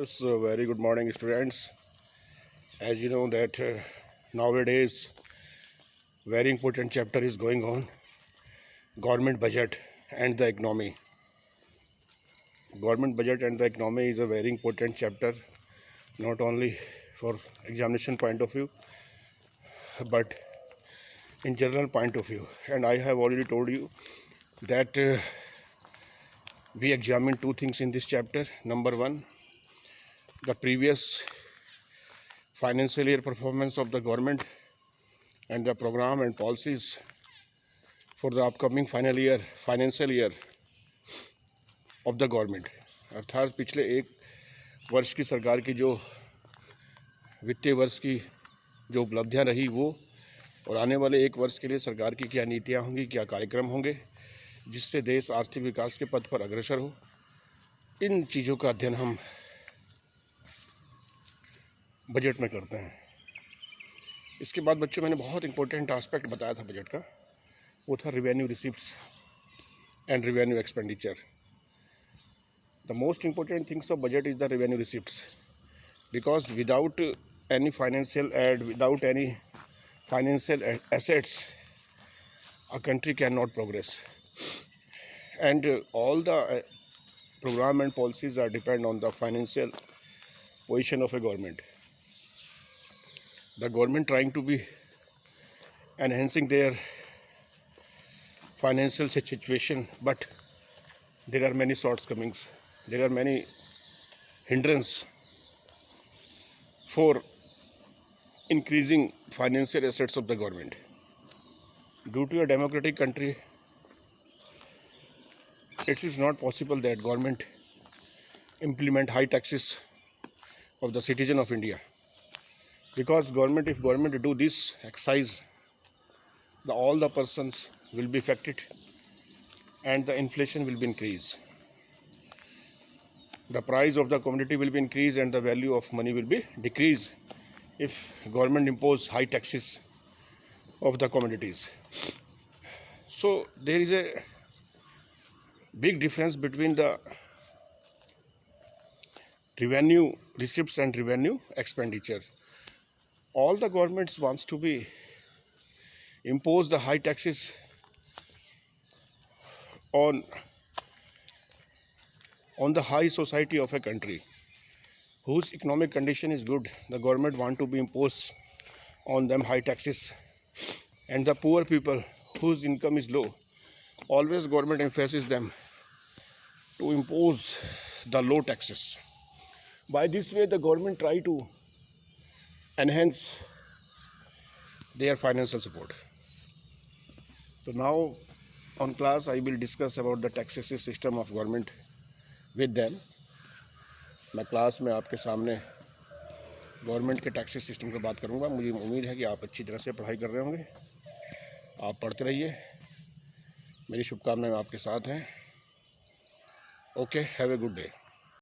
So very good morning, students. As you know that nowadays very important chapter is going on, government budget and the economy. Government budget and the economy is a very important chapter, not only for examination point of view, but in general point of view. And I have already told you that we examine two things in this chapter. Number one, the previous financial year performance of the government and the program and policies for the upcoming financial year of the government, अर्थात पिछले एक वर्ष की सरकार की जो वित्तीय वर्ष की जो उपलब्धियां रही वो, और आने वाले एक वर्ष के लिए सरकार की क्या नीतियां होंगी, क्या कार्यक्रम होंगे जिससे देश आर्थिक विकास के पथ पर अग्रसर हो। इन चीज़ों का अध्ययन हम बजट में करते हैं। इसके बाद बच्चों, मैंने बहुत इंपॉर्टेंट एस्पेक्ट बताया था बजट का, वो था revenue receipts and revenue expenditure. The most important things of budget is the revenue receipts, because without any financial aid, without any financial assets, a country cannot progress, and all the program and policies are depend on the financial position of a government. The government trying to be enhancing their financial situation, but there are many shortcomings, there are many hindrances for increasing financial assets of the government. Due to a democratic country, it is not possible that government implement high taxes of the citizen of India, because if government do this exercise, all the persons will be affected and the inflation will be increased. The price of the commodity will be increased and the value of money will be decreased if government impose high taxes of the commodities. So there is a big difference between the revenue receipts and revenue expenditure. All the governments wants to be impose the high taxes on the high society of a country whose economic condition is good. The government want to be imposed on them high taxes, and the poor people whose income is low, always government emphasizes them to impose the low taxes. By this way, the government try to enhance their financial support. So now on class I will discuss about the taxation system of government with them. मैं class में आपके सामने government के taxes system की बात करूंगा। मुझे उम्मीद है कि आप अच्छी तरह से पढ़ाई कर रहे होंगे। आप पढ़ते रहिए, मेरी शुभकामनाएं आपके साथ हैं। Okay, have a good day.